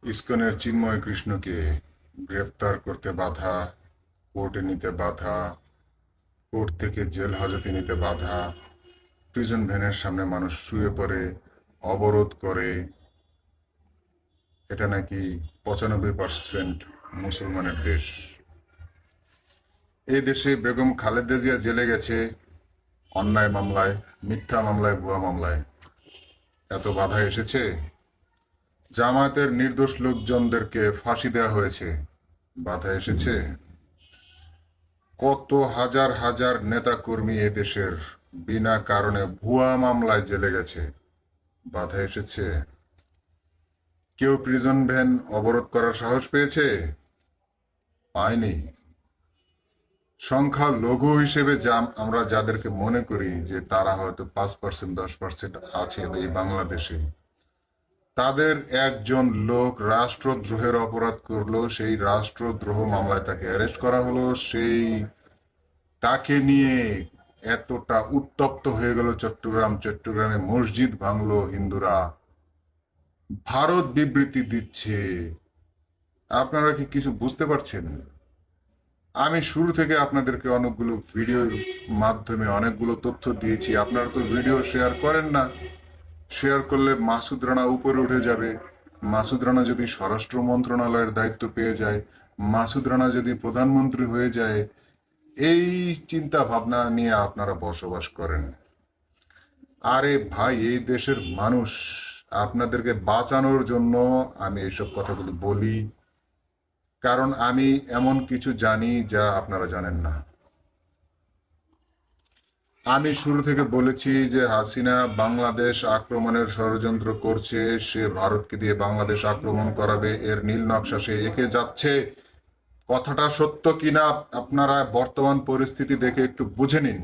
ইসকনের চিন্ময় কৃষ্ণকে গ্রেফতার করতে বাধা, কোর্টে নিতে বাধা, কোর্ট থেকে জেল হাজতে নিতে বাধা, প্রিজন ভ্যানের সামনে মানুষ শুয়ে পড়ে, অবরোধ করে। এটা নাকি 95% মুসলমানের দেশ। এই দেশে বেগম খালেদা জিয়া জেলে গেছে অন্যায় মামলায়, মিথ্যা মামলায়, ভুয়া মামলায়। এত বাধা এসেছে। জামায়াতের নির্দোষ লোকজনদেরকে ফাঁসি দেওয়া হয়েছে, বাধা এসেছে। কত হাজার হাজার নেতা কর্মী এদেশের বিনা কারণে ভুয়া মামলায় জেলে গেছে, বাধা এসেছে। কেউ প্রিজন ভ্যান অবরোধ করার সাহস পেয়েছে? পায়নি। সংখ্যা লঘু হিসেবে যা আমরা যাদেরকে মনে করি যে তারা হয়তো 5% 10% আছে এই বাংলাদেশে, তাদের একজন লোক রাষ্ট্রদ্রোহের অপরাধ করলো, সেই রাষ্ট্রদ্রোহ মামলায় তাকে অ্যারেস্ট করা হলো। তাকে নিয়ে এতটা উত্তপ্ত হয়ে গেল চট্টগ্রামে মসজিদ ভাঙলো হিন্দুরা, ভারত বিবৃতি দিচ্ছে। আপনারা কি কিছু বুঝতে পারছেন? আমি শুরু থেকে আপনাদেরকে অনেকগুলো ভিডিওর মাধ্যমে অনেকগুলো তথ্য দিয়েছি, আপনারা তো ভিডিও শেয়ার করেন না। শেয়ার করলে মাসুদ রানা উপরে উঠে যাবে। মাসুদ রানা যদি স্বরাষ্ট্র মন্ত্রণালয়ের দায়িত্ব পেয়ে যায়, মাসুদ রানা যদি প্রধানমন্ত্রী হয়ে যায়, এই চিন্তা ভাবনা নিয়ে আপনারা বসবাস করেন। আরে ভাই, এই দেশের মানুষ, আপনাদেরকে বাঁচানোর জন্য আমি এইসব কথাগুলি বলি, কারণ আমি এমন কিছু জানি যা আপনারা জানেন না। আমি শুরু থেকে বলেছি যে হাসিনা বাংলাদেশ আক্রমণের ষড়যন্ত্র করছে, সে ভারতকে দিয়ে বাংলাদেশ আক্রমণ করাবে, এর নীল নকশা সে এঁকে যাচ্ছে। কথাটা সত্য কিনা আপনারা বর্তমান পরিস্থিতি দেখে একটু বুঝে নিন।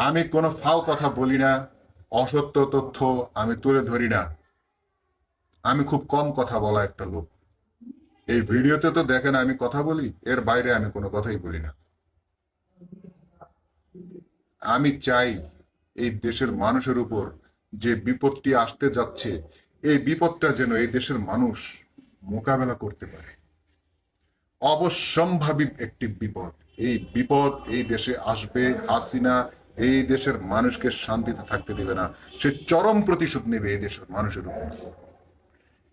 আমি কোনো ফাও কথা বলি না, অসত্য তথ্য আমি তুলে ধরি না। আমি খুব কম কথা বলা একটা লোক। এই ভিডিওতে তো দেখেন আমি কথা বলি, এর বাইরে আমি কোনো কথাই বলি না। আমি চাই এই দেশের মানুষের উপর যে বিপদটি আসতে যাচ্ছে, এই বিপদটা যেন এই দেশের মানুষ মোকাবেলা করতে পারে। অবশ্যম্ভাবী একটি বিপদ। এই বিপদ এই দেশে আসবে। হাসিনা এই দেশের মানুষকে শান্তিতে থাকতে দেবে না। সে চরম প্রতিশোধ নেবে এই দেশের মানুষের উপর।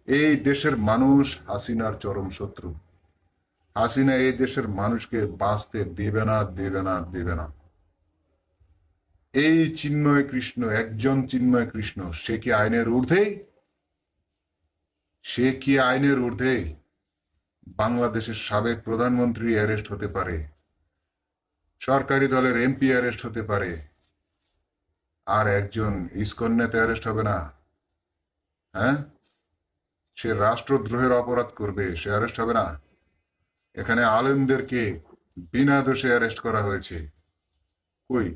এই দেশের মানুষ হাসিনার চরম শত্রু। হাসিনা এই দেশের মানুষকে বাঁচতে দেবে না, দেবে না, দেবে না। এই চিন্ময় কৃষ্ণ, একজন চিন্ময় কৃষ্ণ, সে কি আইনের ঊর্ধ্বে? সে কি আইনের ঊর্ধ্বে? বাংলাদেশের সাবেক প্রধানমন্ত্রী অ্যারেস্ট হতে পারে, সরকারি দলের এমপি অ্যারেস্ট হতে পারে, আর একজন ইসকন নেতা অ্যারেস্ট হবে না? হ্যাঁ, সে রাষ্ট্রদ্রোহের অপরাধ করবে, সে অ্যারেস্ট হবে না? এখানে আলেমদেরকে বিনা দোষে অ্যারেস্ট করা হয়েছে। কই,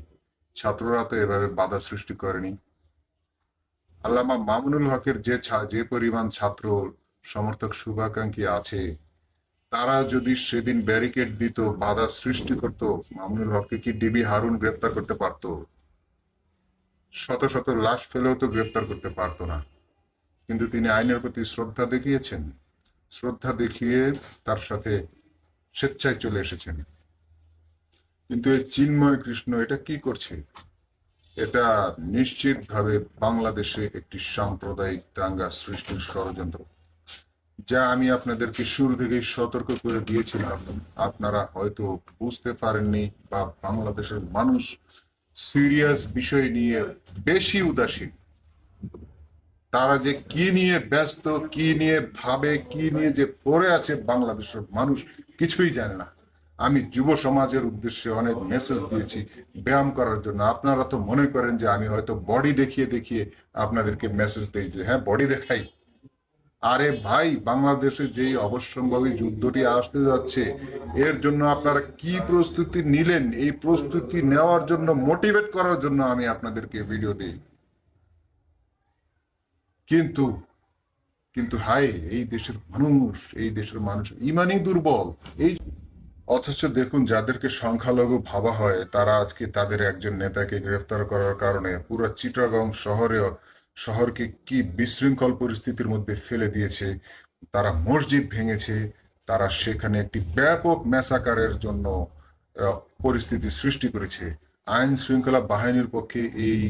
ছাত্ররা তো এভাবে বাধা সৃষ্টি করেনি। আল্লামা মামুনুল হকের যে পরিমাণ ছাত্র সমর্থক শুভাকাঙ্ক্ষী আছে, তারা যদি সেদিন ব্যারিকেড দিত, বাধা সৃষ্টি করত, মামুনুল হককে কি ডিবি হারুন গ্রেপ্তার করতে পারত? শত শত লাশ ফেলেও তো গ্রেপ্তার করতে পারতো না। কিন্তু তিনি আইনের প্রতি শ্রদ্ধা দেখিয়েছেন, শ্রদ্ধা দেখিয়ে তার সাথে স্বেচ্ছায় চলে এসেছেন। কিন্তু এই চিন্ময় কৃষ্ণ এটা কি করছে? এটা নিশ্চিতভাবে বাংলাদেশে একটি সাম্প্রদায়িক দাঙ্গা সৃষ্টির ষড়যন্ত্র, যা আমি আপনাদেরকে শুরু থেকেই সতর্ক করে দিয়েছিলাম। আপনারা হয়তো বুঝতে পারেননি, বা বাংলাদেশের মানুষ সিরিয়াস বিষয় নিয়ে বেশি উদাসীন। তারা যে কি নিয়ে ব্যস্ত, কি নিয়ে ভাবে, কি নিয়ে যে পড়ে আছে বাংলাদেশের মানুষ কিছুই জানে না। আমি যুব সমাজের উদ্দেশ্যে অনেক মেসেজ দিয়েছি ব্যায়াম করার জন্য। আপনারা তো মনে করেন যে আমি হয়তো বডি দেখিয়ে দেখিয়ে আপনাদেরকে মেসেজ দিই যে হ্যাঁ বডি দেখাই। আরে ভাই, বাংলাদেশে যেই অবশ্যম্ভাবী যুদ্ধটি আসতে যাচ্ছে, এর জন্য আপনারা কি প্রস্তুতি নিলেন, এই প্রস্তুতি নেওয়ার জন্য মোটিভেট করার জন্য আমি আপনাদেরকে ভিডিও দিই। কিন্তু কিন্তু হাই, এই দেশের মানুষ ইমানই দুর্বল। এই অথচ দেখুন, যাদেরকে সংখ্যালঘু ভাবা হয়, তারা আজকে তাদের একজন নেতাকে গ্রেফতার করার কারণে পুরো চিটাগং শহরে শহরকে কি বিশৃঙ্খল পরিস্থিতির মধ্যে ফেলে দিয়েছে। তারা মসজিদ ভেঙেছে, তারা সেখানে একটি ব্যাপক ম্যাসাকারের জন্য পরিস্থিতি সৃষ্টি করেছে। আইন শৃঙ্খলা বাহিনীর পক্ষে এই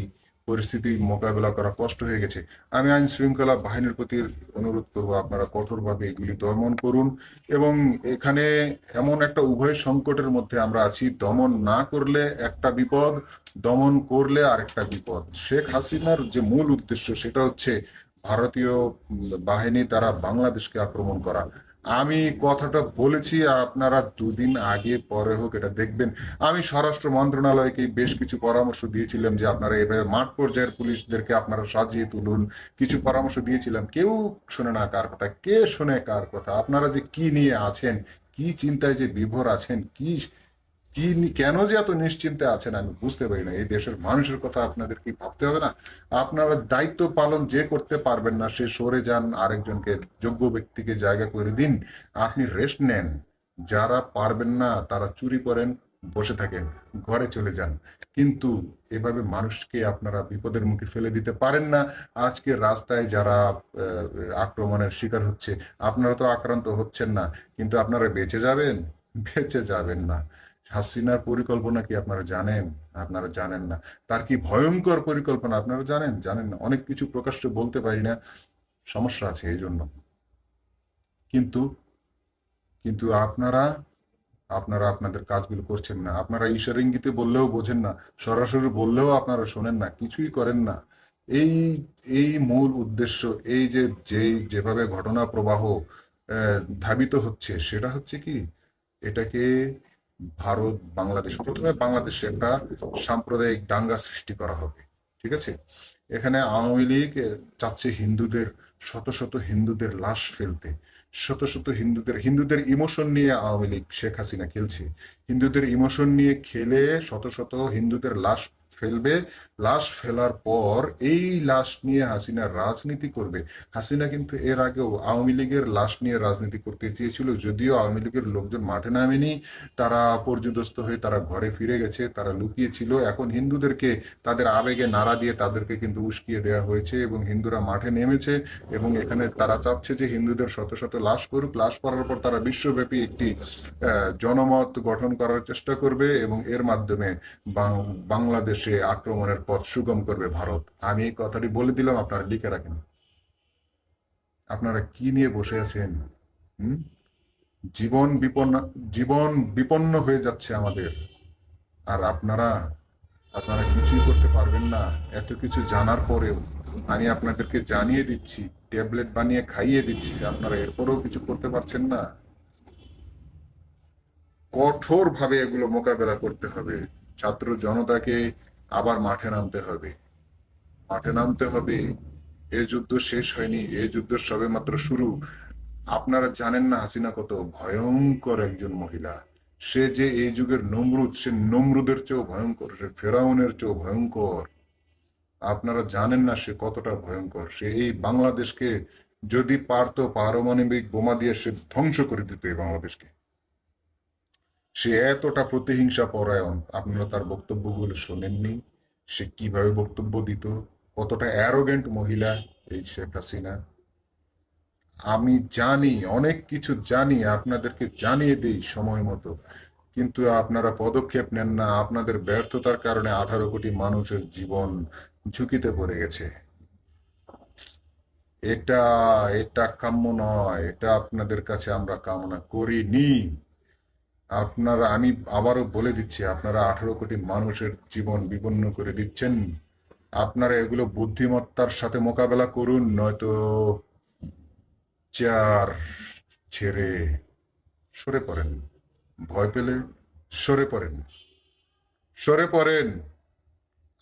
পরিস্থিতি মোকাবেলা করা কষ্ট হয়ে গেছে। আমি আইন শৃঙ্খলা বাহিনীর প্রতি অনুরোধ করব, আপনারা কঠোরভাবে এগুলি দমন করুন। এবং এখানে এমন একটা উভয় সংকটের মধ্যে আমরা আছি, দমন না করলে একটা বিপদ, দমন করলে আরেকটা বিপদ। শেখ হাসিনার যে মূল উদ্দেশ্য সেটা হচ্ছে ভারতীয় বাহিনী দ্বারা বাংলাদেশকে আক্রমণ করা। আমি কথাটা বলেছি, আপনারা দুদিন আগে পরে হোক এটা দেখবেন। আমি স্বরাষ্ট্র মন্ত্রণালয়কে বেশ কিছু পরামর্শ দিয়েছিলাম যে আপনারা এভাবে মাঠ পর্যায়ের পুলিশদেরকে আপনারা সাজিয়ে তুলুন, কিছু পরামর্শ দিয়েছিলাম। কেউ শোনে না কার কথা, কে শোনে কার কথা। আপনারা যে কি নিয়ে আছেন, কি চিন্তায় যে বিভোর আছেন, কি কি কেন যে এত নিশ্চিন্তে আছেন আমি বুঝতে পারি না। এই দেশের মানুষের কথা আপনাদের কি ভাবতে হবে না? আপনারা দায়িত্ব পালন যে করতে পারবেন না সে সরে যান, আরেকজনকে যোগ্য ব্যক্তিকে জায়গা করে দিন, আপনি রেস্ট নেন। যারা পারবেন না তারা চুরি করেন, বসে থাকেন, ঘরে চলে যান। কিন্তু এভাবে মানুষকে আপনারা বিপদের মুখে ফেলে দিতে পারেন না। আজকে রাস্তায় যারা আক্রমণের শিকার হচ্ছে, আপনারা তো আক্রান্ত হচ্ছেন না, কিন্তু আপনারা বেঁচে যাবেন? বেঁচে যাবেন না। হাসিনার পরিকল্পনা কি আপনারা জানেন? আপনারা জানেন না। তার কি ভয়ঙ্কর পরিকল্পনা আপনারা জানেন? জানেন না। অনেক কিছু প্রকাশ্যে বলতে পারি না, সমস্যা আছে এই জন্য। কিন্তু কিন্তু আপনারা আপনারা আপনাদের কাজগুলো করছেন না। আপনারা ইশারা ইঙ্গিতে বললেও বোঝেন না, সরাসরি বললেও আপনারা শোনেন না, কিছুই করেন না। এই এই মূল উদ্দেশ্য, এই যে যেভাবে ঘটনা প্রবাহ ধাবিত হচ্ছে সেটা হচ্ছে কি, এটাকে ভারত বাংলাদেশ, প্রথমে বাংলাদেশে একটা সাম্প্রদায়িক দাঙ্গা সৃষ্টি করা হবে। ঠিক আছে? এখানে আওয়ামী লীগ চাচ্ছে হিন্দুদের, শত শত হিন্দুদের লাশ ফেলতে। শত শত হিন্দুদের ইমোশন নিয়ে আওয়ামী লীগ, শেখ হাসিনা খেলছে। হিন্দুদের ইমোশন নিয়ে খেলে শত শত হিন্দুদের লাশ ফেলবে। লাশ ফেলার পর এই লাশ নিয়ে হাসিনা রাজনীতি করবে। হাসিনা কিন্তু এর আগেও আওয়ামী লীগের লাশ নিয়ে রাজনীতি করতে চেয়েছিল, যদিও আওয়ামী লীগের লোকজন মাঠে নামেনি, তারা পর্যুদস্ত হয়ে তারা ঘরে ফিরে গেছে, তারা লুকিয়ে ছিল। এখন হিন্দুদেরকে তাদের আবেগে নাড়া দিয়ে তাদেরকে কিন্তু উস্কিয়ে দেওয়া হয়েছে এবং হিন্দুরা মাঠে নেমেছে। এবং এখানে তারা চাচ্ছে যে হিন্দুদের শত শত লাশ করুক, লাশ করার পর তারা বিশ্বব্যাপী একটি জনমত গঠন করার চেষ্টা করবে এবং এর মাধ্যমে বাংলাদেশে আক্রমণের পথ সুগম করবে ভারত। আমি এই কথাটি বলে দিলাম, আপনারা লিখে রাখেন। আপনারা কি নিয়ে বসে আছেন? হুম? জীবন বিপন্ন, জীবন বিপন্ন হয়ে যাচ্ছে আমাদের, আর আপনারা আপনারা কিছুই করতে পারবেন না। এত কিছু জানার পরেও আমি আপনাদেরকে জানিয়ে দিচ্ছি, ট্যাবলেট বানিয়ে খাইয়ে দিচ্ছি, আপনারা এরপরেও কিছু করতে পারছেন না। কঠোর ভাবে এগুলো মোকাবেলা করতে হবে। ছাত্র জনতাকে আবার মাঠে নামতে হবে, মাঠে নামতে হবে। এই যুদ্ধ শেষ হয়নি, এই যুদ্ধ সবে মাত্র শুরু। আপনারা জানেন না হাসিনা কত ভয়ঙ্কর একজন মহিলা। সে যে এই যুগের নমরুদ, সে নমরুদের চেয়েও ভয়ঙ্কর, সে ফেরাউনের চেয়েও ভয়ঙ্কর। আপনারা জানেন না সে কতটা ভয়ঙ্কর। সে এই বাংলাদেশকে যদি পারতো পারমাণবিক বোমা দিয়ে সে ধ্বংস করে দিত এই বাংলাদেশকে। সে এতটা প্রতিহিংসা পরায়ণ। আপনারা তার বক্তব্যগুলো শোনেননি, সে কিভাবে বক্তব্য দিত, কতটা অ্যারোগেন্ট মহিলা এই শেখ হাসিনা। আমি জানি, অনেক কিছু জানি, আপনাদেরকে জানিয়ে দিই সময় মতো, কিন্তু আপনারা পদক্ষেপ নেন না। আপনাদের ব্যর্থতার কারণে 18 কোটি মানুষের জীবন ঝুঁকিতে পড়ে গেছে। এটা এটা কাম্য নয়, এটা আপনাদের কাছে আমরা কামনা করিনি। আপনারা, আমি আবারও বলে দিচ্ছি, আপনারা 18 কোটি মানুষের জীবন বিপন্ন করে দিচ্ছেন। আপনারা এগুলো বুদ্ধিমত্তার সাথে মোকাবেলা করুন, নয়তো চেয়ার ছেড়ে সরে পড়েন। ভয় পেলে সরে পড়েন, সরে পড়েন।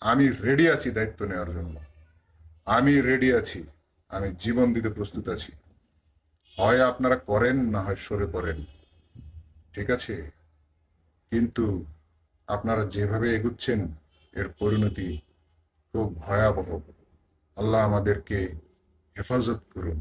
আমি রেডি আছি দায়িত্ব নেওয়ার জন্য, আমি রেডি আছি, আমি জীবন দিতে প্রস্তুত আছি। হয় আপনারা করেন, না হয় সরে পড়েন। ঠিক আছে? কিন্তু আপনারা যেভাবে এগুচ্ছেন এর পরিণতি খুব ভয়াবহ। আল্লাহ আমাদেরকে হেফাজত করুন।